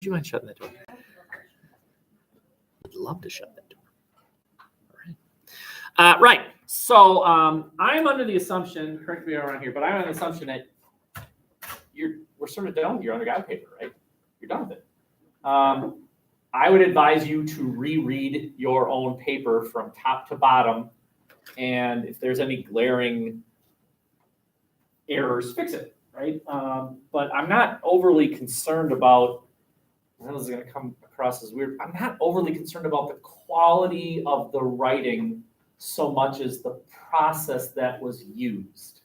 you mind shutting that door? I'd love to shut that door. All right. Right. So I'm under the assumption, correct me if I'm wrong here, but I'm under the assumption that we're sort of done with your undergrad paper, right? You're done with it. I would advise you to reread your own paper from top to bottom, and if there's any glaring errors, fix it, right? But I'm not overly concerned about, this is going to come across as weird, I'm not overly concerned about the quality of the writing so much as the process that was used.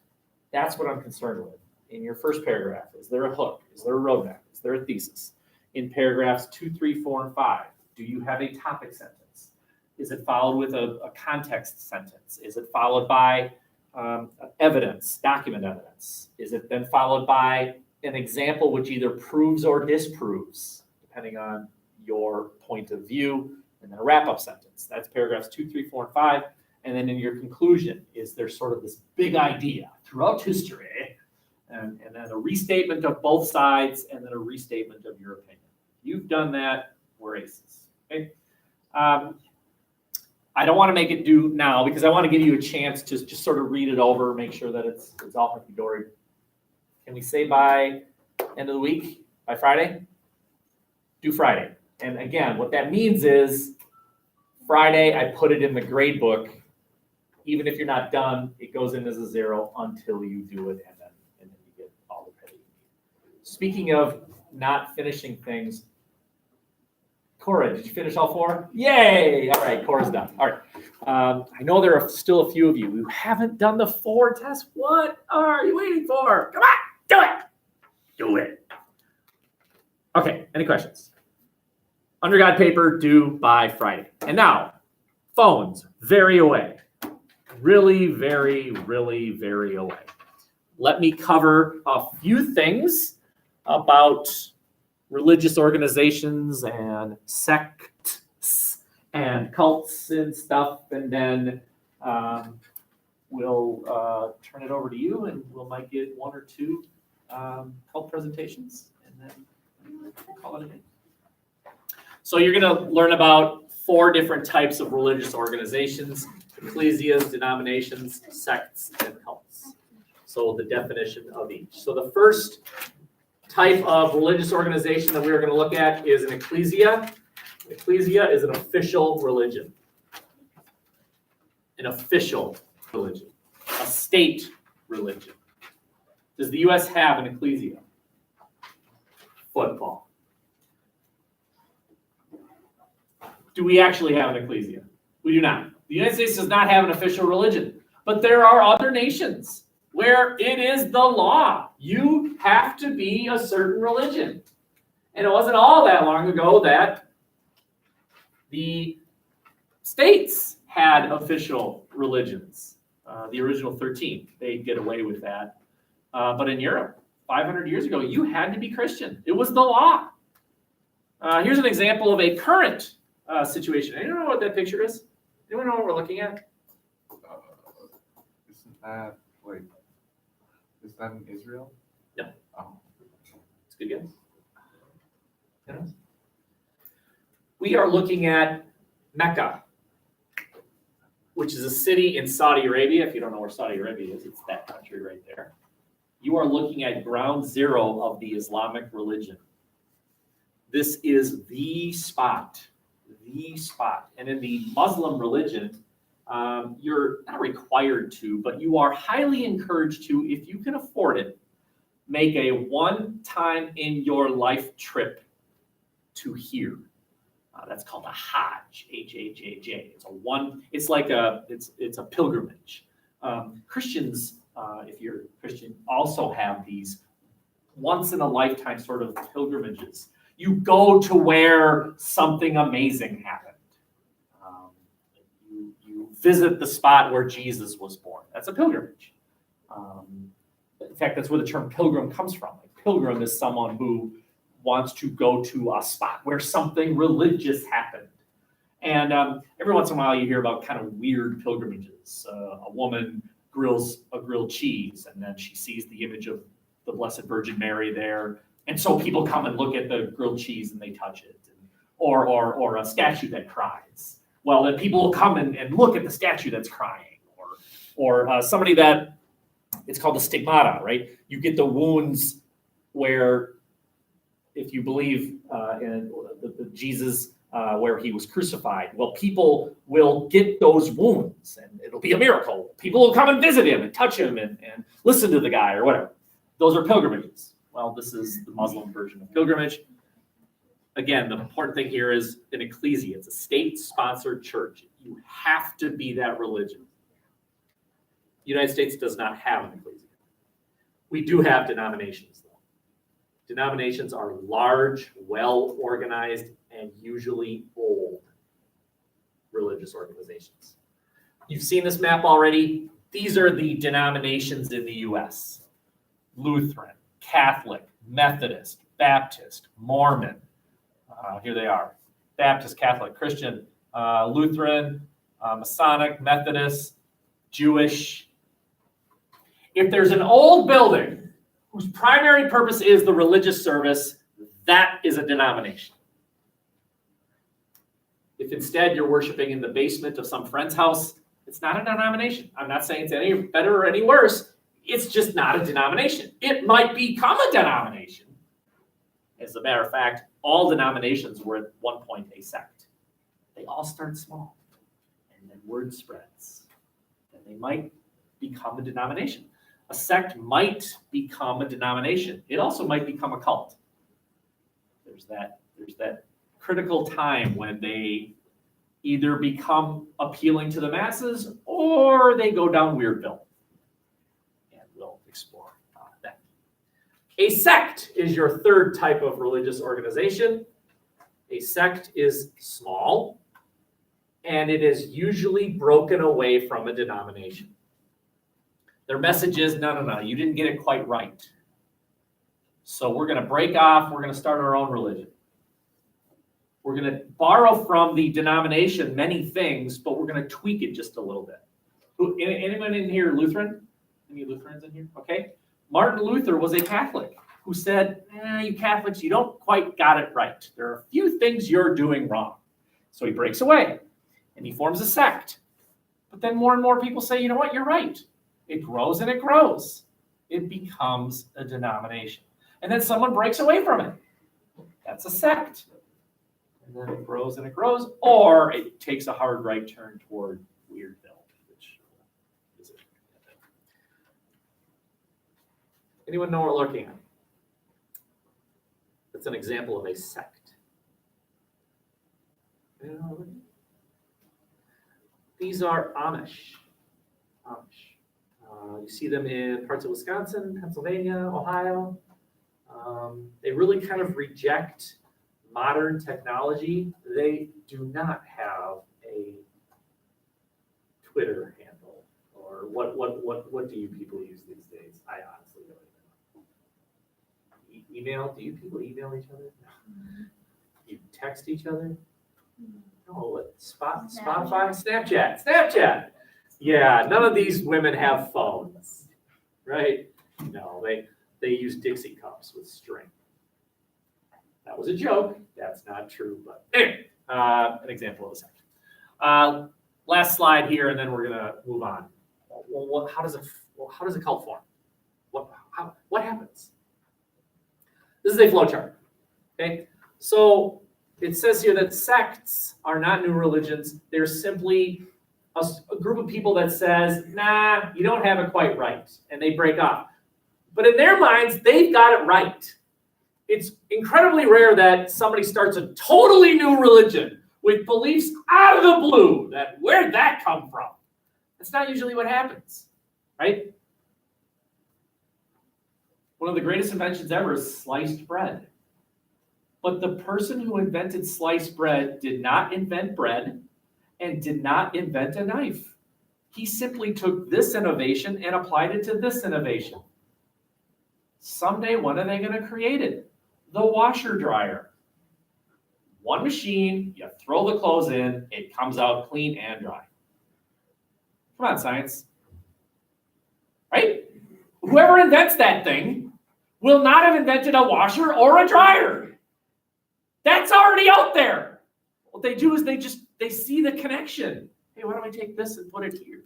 That's what I'm concerned with. In your first paragraph, is there a hook? Is there a roadmap? Is there a thesis? In paragraphs 2, 3, 4, and 5, do you have a topic sentence? Is it followed with a context sentence? Is it followed by evidence, document evidence? Is it then followed by an example which either proves or disproves, depending on your point of view, and then a wrap-up sentence? That's paragraphs 2, 3, 4, and 5. And then in your conclusion, is there sort of this big idea throughout history, and then a restatement of both sides, and then a restatement of your opinion. You've done that, we're aces. Okay? I don't want to make it due now because I want to give you a chance to just sort of read it over, make sure that it's all hunky-dory. Can we say by end of the week, by Friday? Do Friday. And again, what that means is Friday, I put it in the grade book. Even if you're not done, it goes in as a 0 until you do it, and then you get all the credit you need. Speaking of not finishing things, Cora, did you finish all 4? Yay! All right, Cora's done. All right. I know there are still a few of you who haven't done the 4 tests. What are you waiting for? Come on, do it. Do it. Okay, any questions? Undergrad paper due by Friday. And now, phones, very away. Really, very, really, very away. Let me cover a few things about religious organizations and sects and cults and stuff, and then we'll turn it over to you, and we might get 1 or 2 cult presentations, and then call it a day. So you're going to learn about 4 different types of religious organizations: ecclesias, denominations, sects, and cults. So the definition of each. So the first type of religious organization that we're going to look at is an ecclesia. Ecclesia is an official religion. An official religion. A state religion. Does the U.S. have an ecclesia? Football. Do we actually have an ecclesia? We do not. The United States does not have an official religion, but there are other nations where it is the law. You have to be a certain religion. And it wasn't all that long ago that the states had official religions. The original 13, they get away with that. But in Europe, 500 years ago, you had to be Christian. It was the law. Here's an example of a current situation. Anyone know what that picture is? Anyone know what we're looking at? Isn't that, wait, is that in Israel? No. Oh. It's a good guess. Yes. We are looking at Mecca, which is a city in Saudi Arabia. If you don't know where Saudi Arabia is, it's that country right there. You are looking at ground zero of the Islamic religion. This is the spot. The spot. And in the Muslim religion, you're not required to, but you are highly encouraged to, if you can afford it, make a one-time in your life trip to here. That's called a Hajj, H-A-J-J. It's a pilgrimage. Christians, if you're Christian, also have these once in a lifetime sort of pilgrimages. You go to where something amazing happened. You visit the spot where Jesus was born. That's a pilgrimage. In fact, that's where the term pilgrim comes from. Like, pilgrim is someone who wants to go to a spot where something religious happened. And every once in a while you hear about kind of weird pilgrimages. A woman grills a grilled cheese, and then she sees the image of the Blessed Virgin Mary there. And so people come and look at the grilled cheese and they touch it, or a statue that cries. Well, then people will come and look at the statue that's crying, or somebody that, it's called the stigmata, right? You get the wounds where, if you believe in the Jesus where he was crucified, well, people will get those wounds and it'll be a miracle. People will come and visit him and touch him and listen to the guy or whatever. Those are pilgrimages. Well, this is the Muslim version of pilgrimage. Again, the important thing here is an ecclesia. It's a state-sponsored church. You have to be that religion. The United States does not have an ecclesia. We do have denominations, though. Denominations are large, well-organized, and usually old religious organizations. You've seen this map already. These are the denominations in the U.S. Lutheran, Catholic, Methodist, Baptist, Mormon. Here they are. Baptist, Catholic, Christian, Lutheran, Masonic, Methodist, Jewish. If there's an old building whose primary purpose is the religious service, that is a denomination. If instead you're worshiping in the basement of some friend's house, it's not a denomination. I'm not saying it's any better or any worse. It's just not a denomination. It might become a denomination. As a matter of fact, all denominations were at one point a sect. They all start small, and then word spreads. And they might become a denomination. A sect might become a denomination. It also might become a cult. There's that critical time when they either become appealing to the masses or they go down Weirdville. And we'll explore that. A sect is your third type of religious organization. A sect is small, and it is usually broken away from a denomination. Their message is, no, you didn't get it quite right. So we're going to break off. We're going to start our own religion. We're going to borrow from the denomination many things, but we're going to tweak it just a little bit. Anyone in here Lutheran? Any Lutherans in here? Okay. Martin Luther was a Catholic who said, you Catholics, you don't quite got it right. There are a few things you're doing wrong. So he breaks away and he forms a sect. But then more and more people say, you know what, you're right. It grows and it grows. It becomes a denomination. And then someone breaks away from it. That's a sect. And then it grows and it grows, or it takes a hard right turn toward Weirdville, which is it. Anyone know what we're looking at? That's an example of a sect. These are Amish. You see them in parts of Wisconsin, Pennsylvania, Ohio. They really kind of reject modern technology. They do not have a Twitter handle, or what do you people use these days? I honestly don't even know. Email? Do you people email each other? No. You text each other? No. What? Spotify? Snapchat. Yeah, none of these women have phones, right? No, they use Dixie cups with string. That was a joke. That's not true, but anyway, an example of a sect. Last slide here, and then we're gonna move on. Well, how does a cult form? What happens? This is a flow chart. Okay, so it says here that sects are not new religions. They're simply a group of people that says, nah, you don't have it quite right, and they break off. But in their minds, they've got it right. It's incredibly rare that somebody starts a totally new religion with beliefs out of the blue. Where'd that come from? That's not usually what happens, right? One of the greatest inventions ever is sliced bread. But the person who invented sliced bread did not invent bread and did not invent a knife. He simply took this innovation and applied it to this innovation. Someday, when are they going to create it? The washer dryer. One machine, you throw the clothes in, it comes out clean and dry. Come on, science. Right? Whoever invents that thing will not have invented a washer or a dryer. That's already out there. What they do is they see the connection. Hey, why don't we take this and put it here?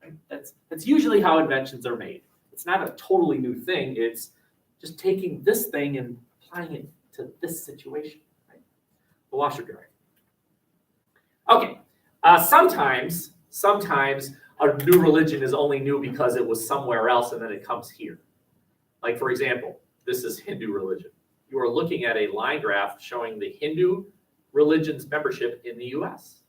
Right? That's usually how inventions are made. It's not a totally new thing. It's just taking this thing and applying it to this situation. Right? The washer dryer. Okay. Sometimes a new religion is only new because it was somewhere else and then it comes here. Like, for example, this is Hindu religion. You are looking at a line graph showing the Hindu religion's membership in the US.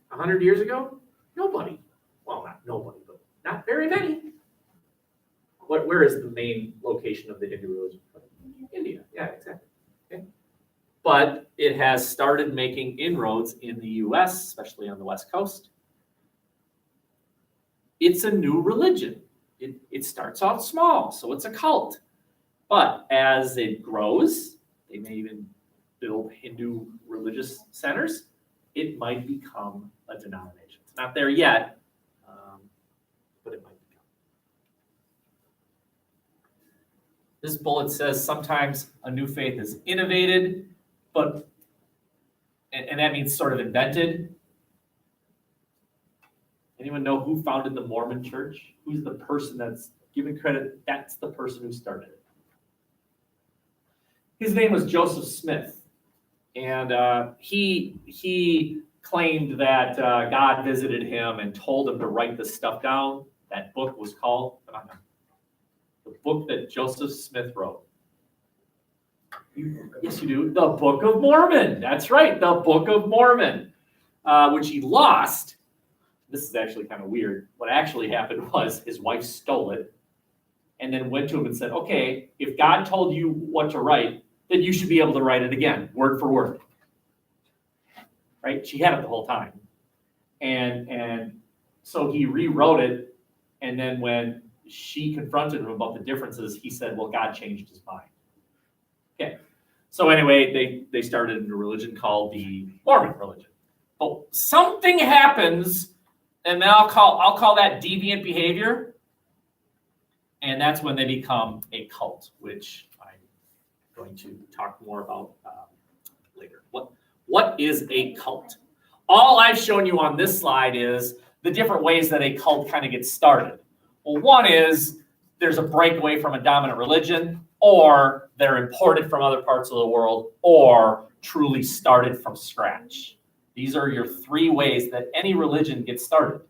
100 years ago, nobody. Well, not nobody, but not very many. Where is the main location of the Hindu religion? India. Yeah, exactly. Okay. But it has started making inroads in the US, especially on the West Coast. It's a new religion. It starts off small, so it's a cult. But as it grows, they may even build Hindu religious centers, it might become a denomination. It's not there yet, but it might become. This bullet says sometimes a new faith is innovated, and that means sort of invented. Anyone know who founded the Mormon church? Who's the person that's given credit? That's the person who started it. His name was Joseph Smith, and he claimed that God visited him and told him to write this stuff down. That book was called, the book that Joseph Smith wrote. Yes, you do. The Book of Mormon. That's right, the Book of Mormon, which he lost. This is actually kind of weird. What actually happened was his wife stole it and then went to him and said, okay, if God told you what to write, then you should be able to write it again, word for word. Right? She had it the whole time. And so he rewrote it, and then when she confronted him about the differences, he said, well, God changed his mind. Okay. So anyway, they started a religion called the Mormon religion. But something happens, and then I'll call that deviant behavior, and that's when they become a cult, which I'm going to talk more about later. What is a cult? All I've shown you on this slide is the different ways that a cult kind of gets started. Well, one is there's a breakaway from a dominant religion, or they're imported from other parts of the world, or truly started from scratch. These are your three ways that any religion gets started.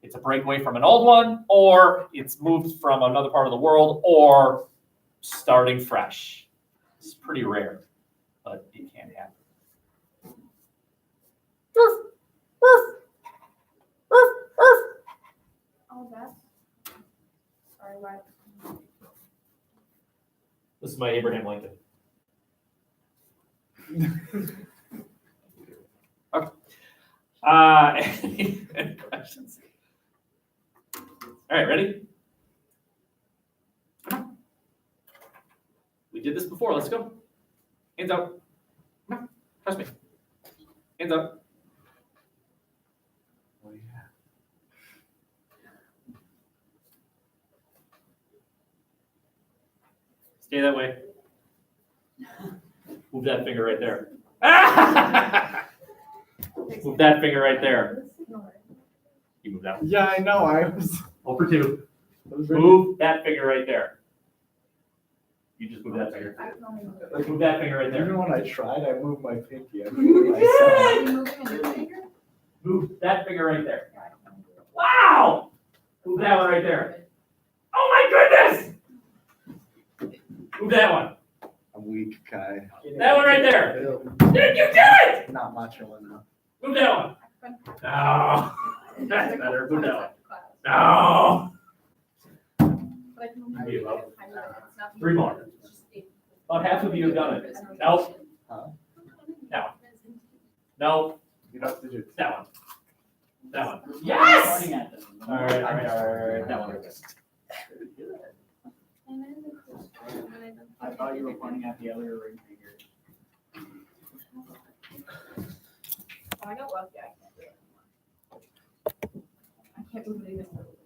It's a breakaway from an old one, or it's moved from another part of the world, or starting fresh. It's pretty rare, but it can happen. Oh, that. Sorry, what? This is my Abraham Lincoln. Okay. Any questions? All right, ready? Come on. We did this before. Let's go. Hands up. Come on. Trust me. Hands up. Oh, yeah. Stay that way. Move that finger right there. Move that finger right there. You move that one. Yeah, I know. I was. Over two. Move that finger right there. You just move that finger. Move that finger right there. Even when I tried, I moved my pinky. I Are moved myself. you moving a new finger? Move that finger right there. Wow! Move that one right there. Oh my goodness! Move that one. I'm weak, Kai. That one right there. Dude, you did it! Not macho enough. Move that one. No. That's better. Move that one. No. Give up. Three more. About half of you have done it. Nope. Huh? That one. No. You know, did you? That one. That one. Yes! All right. That one right there. I thought you were pointing at the other ring finger. I got lucky. I can't do it anymore. I can't move it even a little bit.